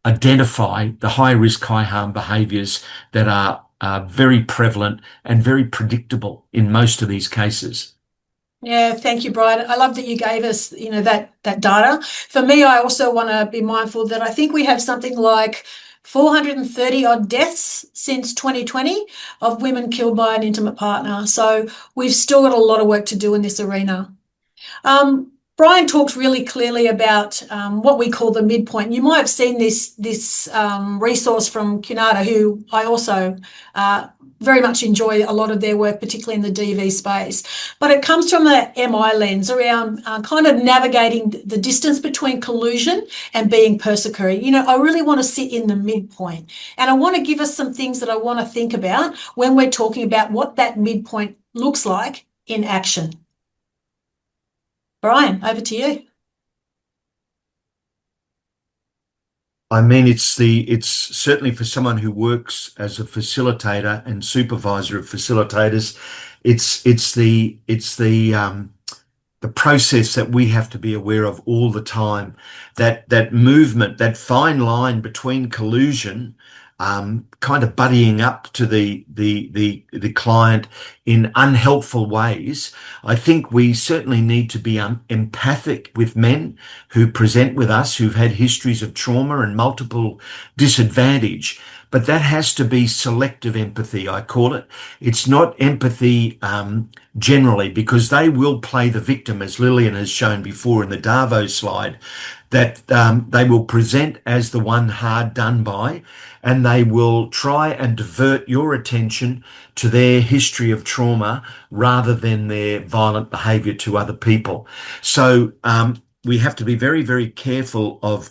[SPEAKER 3] identify the high risk, high harm behaviours that are very prevalent and very predictable in most of these cases.
[SPEAKER 2] Yeah, thank you, Brian. I love that you gave us, that data. For me, I also want to be mindful that I think we have something like 430 odd deaths since 2020 of women killed by an intimate partner. So we've still got a lot of work to do in this arena. Brian talks really clearly about what we call the midpoint. You might have seen this resource from Cunata, who I also very much enjoy a lot of their work, particularly in the DV space. But it comes from the MI lens around kind of navigating the distance between collusion and being persecutory. I really want to sit in the midpoint. And I want to give us some things that I want to think about when we're talking about what that midpoint looks like in action. Brian, over to you.
[SPEAKER 3] I mean, it's certainly for someone who works as a facilitator and supervisor of facilitators, it's the process that we have to be aware of all the time, that movement, that fine line between collusion, kind of buddying up to the client in unhelpful ways. I think we certainly need to be empathic with men who present with us, who've had histories of trauma and multiple disadvantage. But that has to be selective empathy, I call it. It's not empathy generally, because they will play the victim, as Lillian has shown before in the Darvo slide, that they will present as the one hard done by, and they will try and divert your attention to their history of trauma rather than their violent behaviour to other people. So we have to be very, very careful of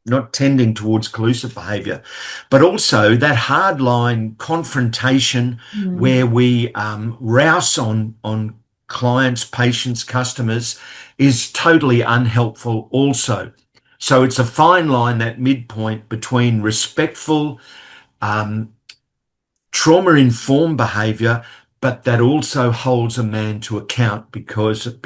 [SPEAKER 3] not tending towards collusive behaviour, but also that hardline confrontation where we rouse on clients, patients, customers is totally unhelpful also. So it's a fine line, that midpoint between respectful, trauma-informed behaviour, but that also holds a man to account because of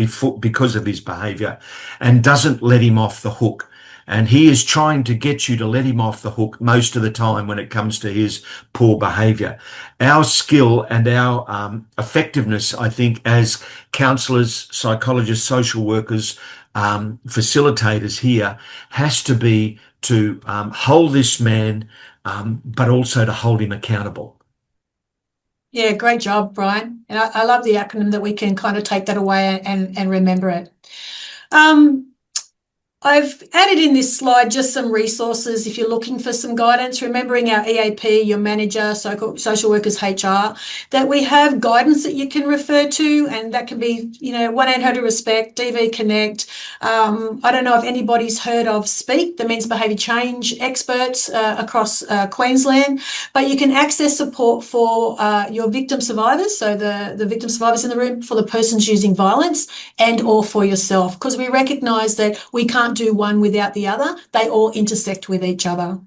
[SPEAKER 3] his behaviour and doesn't let him off the hook. And he is trying to get you to let him off the hook most of the time when it comes to his poor behaviour. Our skill and our effectiveness, I think, as counsellors, psychologists, social workers, facilitators here, has to be to hold this man, but also to hold him accountable.
[SPEAKER 2] Yeah, great job, Brian. And I love the acronym that we can kind of take that away and remember it. I've added in this slide just some resources if you're looking for some guidance, remembering our EAP, your manager, social workers, HR, that we have guidance that you can refer to, and that can be, 1-800-RESPECT, DV Connect. I don't know if anybody's heard of SPEAK, the men's behaviour change experts across Queensland, but you can access support for your victim survivors, so the victim survivors in the room, for the persons using violence, and or for yourself, because we recognise that we can't do one without the other. They all intersect with each other.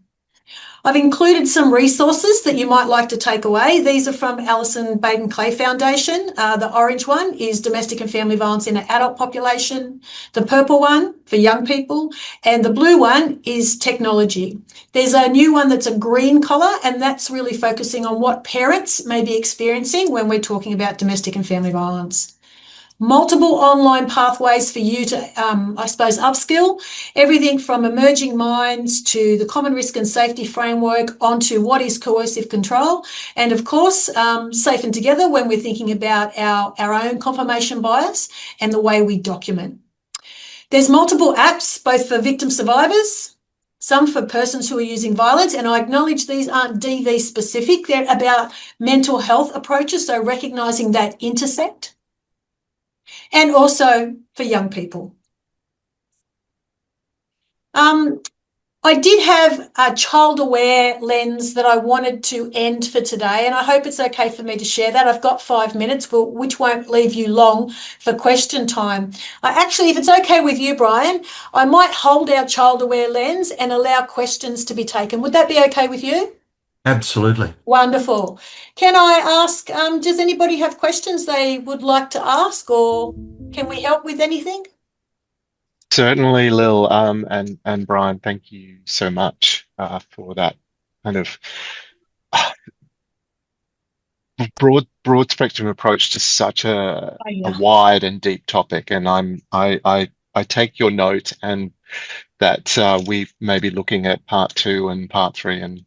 [SPEAKER 2] I've included some resources that you might like to take away. These are from Alison Baden Clay Foundation. The orange one is domestic and family violence in an adult population. The purple one for young people, and the blue one is technology. There's a new one that's a green colour, and that's really focusing on what parents may be experiencing when we're talking about domestic and family violence. Multiple online pathways for you to, upskill, everything from emerging minds to the common risk and safety framework onto what is coercive control. And of course, safe and together when we're thinking about our own confirmation bias and the way we document. There's multiple apps, both for victim survivors, some for persons who are using violence, and I acknowledge these aren't DV specific. They're about mental health approaches, so recognising that intersect. And also for young people. I did have a child-aware lens that I wanted to end for today, and I hope it's okay for me to share that. I've got 5 minutes, which won't leave you long for question time. Actually, if it's okay with you, Brian, I might hold our child-aware lens and allow questions to be taken. Would that be okay with you?
[SPEAKER 3] Absolutely.
[SPEAKER 2] Wonderful. Can I ask, does anybody have questions they would like to ask, or can we help with anything?
[SPEAKER 1] Certainly, Lil, and Brian, thank you so much for that kind of broad spectrum approach to such
[SPEAKER 2] Oh,
[SPEAKER 1] a
[SPEAKER 2] yeah.
[SPEAKER 1] wide and deep topic, and I take your note, and that we may be looking at part two and part three and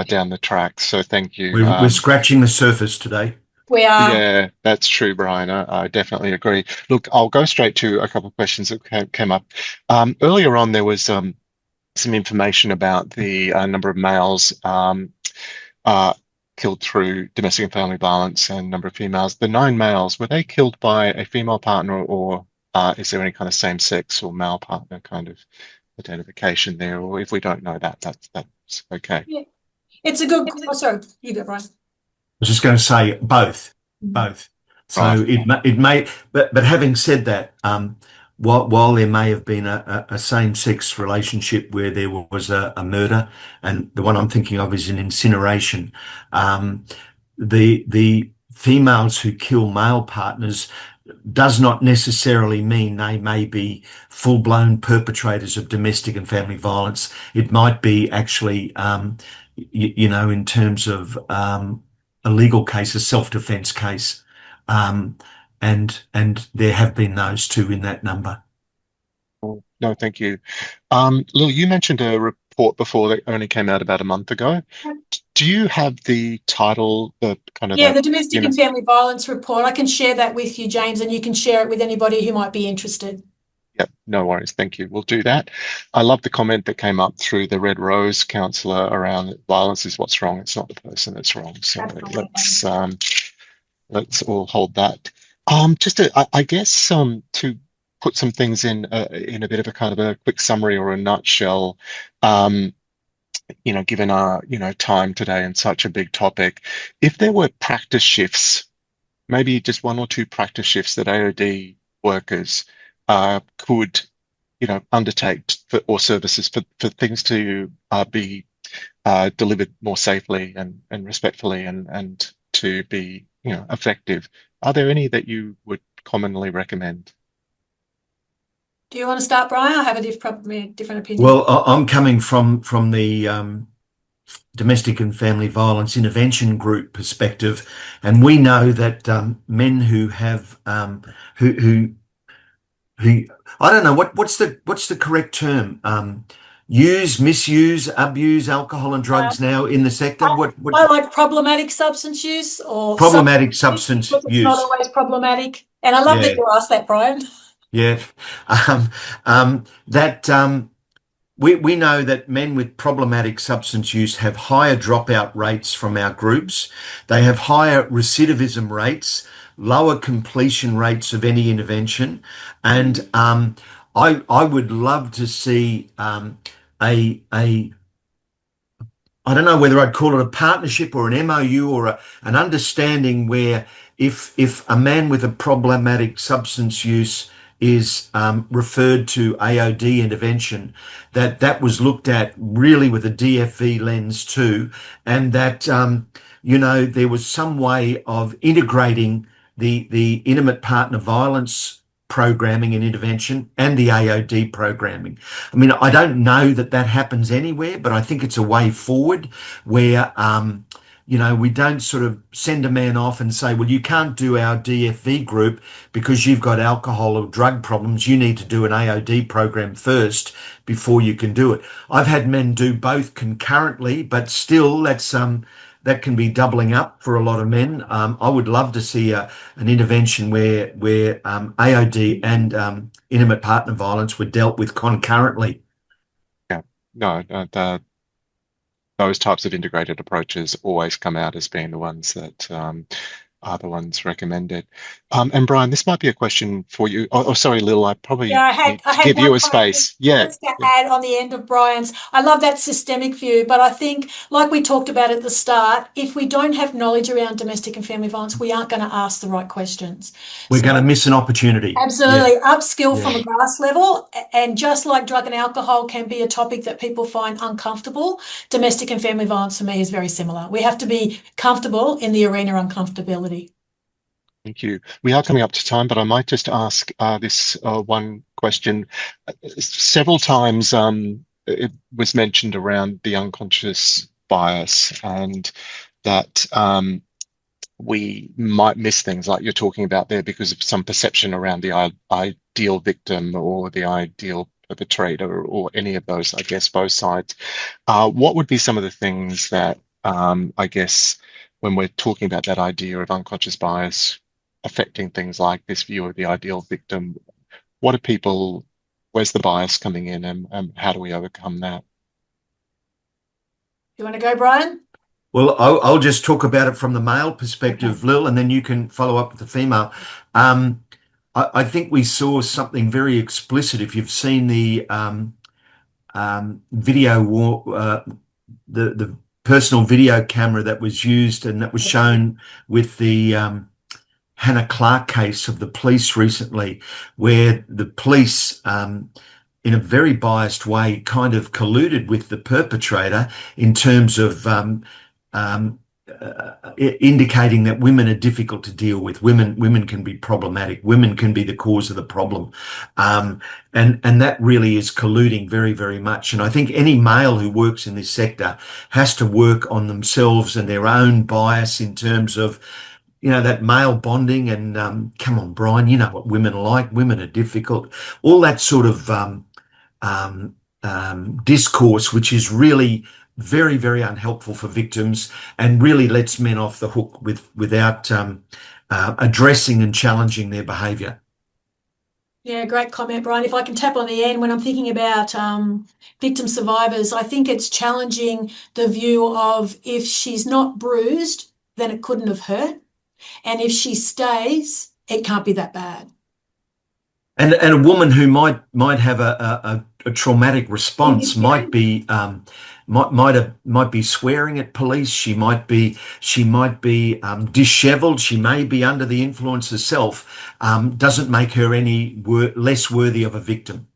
[SPEAKER 1] down the track. So thank you.
[SPEAKER 3] We're scratching the surface today.
[SPEAKER 2] We are.
[SPEAKER 1] Yeah, that's true, Brian. I definitely agree. Look, I'll go straight to a couple of questions that came up. Earlier on, there was some information about the number of males killed through domestic and family violence and number of females. The 9 males, were they killed by a female partner, or is there any kind of same-sex or male partner kind of identification there? Or if we don't know that, that's okay.
[SPEAKER 2] Yeah. It's a good. Oh, sorry, you go, Brian.
[SPEAKER 3] I was just going to say both. So
[SPEAKER 1] Right.
[SPEAKER 3] it may, but having said that, while there may have been a same-sex relationship where there was a murder, and the one I'm thinking of is an incineration, the females who kill male partners does not necessarily mean they may be full-blown perpetrators of domestic and family violence. It might be actually, in terms of a legal case, a self-defense case. And there have been those two in that number.
[SPEAKER 1] No, thank you. Lil, you mentioned a report before that only came out about a month ago. Do you have the title, the kind of
[SPEAKER 2] the domestic and family violence report? I can share that with you, James, and you can share it with anybody who might be interested.
[SPEAKER 1] Yep, no worries. Thank you. We'll do that. I love the comment that came up through the Red Rose counsellor around violence is what's wrong. It's not the person that's wrong. So let's all hold that. I guess to put some things in a bit of a kind of a quick summary or a nutshell, given our time today and such a big topic, if there were practice shifts, maybe just 1 or 2 practice shifts that AOD workers could undertake or services for things to be delivered more safely and respectfully and to be effective, are there any that you would commonly recommend?
[SPEAKER 2] Do you want to start, Brian? I have a different opinion.
[SPEAKER 3] Well, I'm coming from the domestic and family violence intervention group perspective, and we know that men who have who I don't know what's the correct term, use, misuse, abuse alcohol and drugs now in the sector. What
[SPEAKER 2] I like problematic substance use or
[SPEAKER 3] problematic substance use.
[SPEAKER 2] It's not always problematic, and I love that you asked that, Brian.
[SPEAKER 3] Yeah, we know that men with problematic substance use have higher dropout rates from our groups. They have higher recidivism rates, lower completion rates of any intervention, and I would love to see I don't know whether I'd call it a partnership or an MOU or an understanding where if a man with a problematic substance use is referred to AOD intervention, that was looked at really with a DFV lens too, and that there was some way of integrating the intimate partner violence programming and intervention and the AOD programming. I mean, I don't know that happens anywhere, but I think it's a way forward where we don't sort of send a man off and say, well, you can't do our DFV group because you've got alcohol or drug problems. You need to do an AOD program first before you can do it. I've had men do both concurrently, but still that can be doubling up for a lot of men. I would love to see an intervention where AOD and intimate partner violence were dealt with concurrently.
[SPEAKER 1] Yeah, no, those types of integrated approaches always come out as being the ones that are the ones recommended. And Brian, this might be a question for you. Oh, sorry, Lil, I probably need to give you a space. Yeah.
[SPEAKER 2] Just to add on the end of Brian's, I love that systemic view, but I think, like we talked about at the start, if we don't have knowledge around domestic and family violence, we aren't going to ask the right questions.
[SPEAKER 3] We're going to miss an opportunity.
[SPEAKER 2] Absolutely. Upskill from a grass level. And just like drug and alcohol can be a topic that people find uncomfortable, domestic and family violence for me is very similar. We have to be comfortable in the arena of uncomfortability.
[SPEAKER 1] Thank you. We are coming up to time, but I might just ask this one question. Several times it was mentioned around the unconscious bias and that we might miss things like you're talking about there because of some perception around the ideal victim or the ideal perpetrator or any of those, I guess, both sides. What would be some of the things that, I guess, when we're talking about that idea of unconscious bias affecting things like this view of the ideal victim, what are people, where's the bias coming in, and how do we overcome that?
[SPEAKER 2] You want to go, Brian?
[SPEAKER 3] Well, I'll just talk about it from the male perspective, Lil, and then you can follow up with the female. I think we saw something very explicit. If you've seen the video, the personal video camera that was used and that was shown with the Hannah Clark case of the police recently, where the police, in a very biased way, kind of colluded with the perpetrator in terms of indicating that women are difficult to deal with. Women can be problematic. Women can be the cause of the problem. And that really is colluding very, very much. And I think any male who works in this sector has to work on themselves and their own bias in terms of, you know, that male bonding and, come on, Brian, you know what women are like. Women are difficult. All that sort of discourse, which is really very, very unhelpful for victims and really lets men off the hook without addressing and challenging their behaviour.
[SPEAKER 2] Yeah, great comment, Brian. If I can tap on the end, when I'm thinking about victim survivors, I think it's challenging the view of if she's not bruised, then it couldn't have hurt. And if she stays, it can't be that bad.
[SPEAKER 3] And a woman who might have a traumatic response might be might be swearing at police. She might be dishevelled. She may be under the influence herself. Doesn't make her any less worthy of a victim.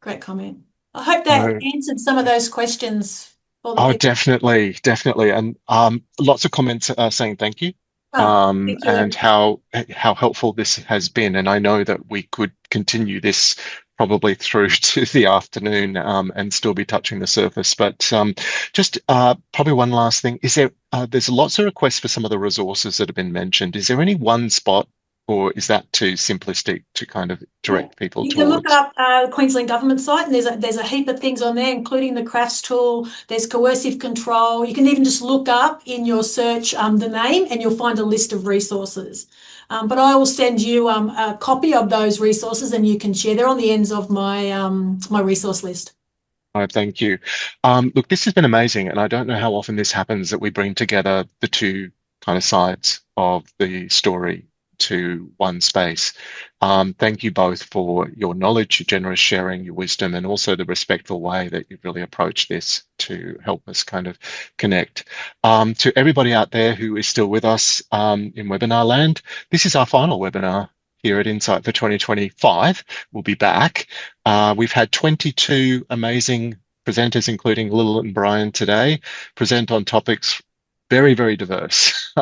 [SPEAKER 2] Great comment. I hope that answered some of those questions. For the people.
[SPEAKER 1] Definitely, and lots of comments saying thank you.
[SPEAKER 2] Thank you.
[SPEAKER 1] And how helpful this has been. And I know that we could continue this probably through to the afternoon and still be touching the surface. But just probably one last thing. Is there, there's lots of requests for some of the resources that have been mentioned. Is there any one spot, or is that too simplistic to kind of direct people towards?
[SPEAKER 2] You can look up the Queensland Government site, and there's a heap of things on there, including the crafts tool. There's coercive control. You can even just look up in your search the name, and you'll find a list of resources. But I will send you a copy of those resources, and you can share. They're on the ends of my my resource list.
[SPEAKER 1] Thank you. Look, this has been amazing, and I don't know how often this happens that we bring together the two kind of sides of the story to one space. Thank you both for your knowledge, your generous sharing, your wisdom, and also the respectful way that you've really approached this to help us kind of connect. To everybody out there who is still with us in webinar land, this is our final webinar here at Insight for 2025. We'll be back. We've had 22 amazing presenters, including Lil and Brian today, present on topics very, very diverse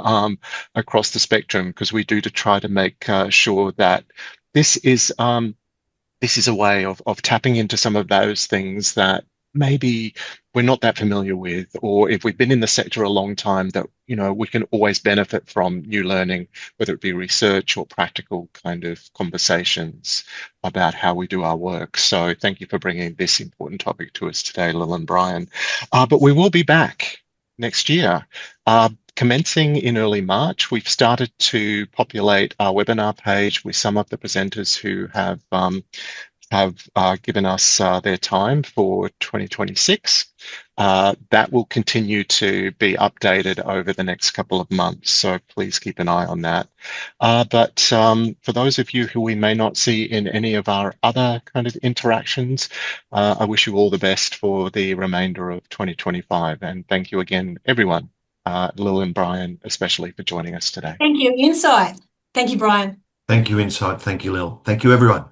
[SPEAKER 1] across the spectrum, because we do to try to make sure that this is a way of tapping into some of those things that maybe we're not that familiar with, or if we've been in the sector a long time, that, you know, we can always benefit from new learning, whether it be research or practical kind of conversations about how we do our work. So thank you for bringing this important topic to us today, Lil and Brian. But we will be back next year. Commencing in early March, we've started to populate our webinar page with some of the presenters who have given us their time for 2026. That will continue to be updated over the next couple of months, so please keep an eye on that. But for those of you who we may not see in any of our other kind of interactions, I wish you all the best for the remainder of 2025. And thank you again, everyone, Lil and Brian, especially for joining us today.
[SPEAKER 2] Thank you, Insight. Thank you, Brian.
[SPEAKER 3] Thank you, Insight. Thank you, Lil. Thank you, everyone.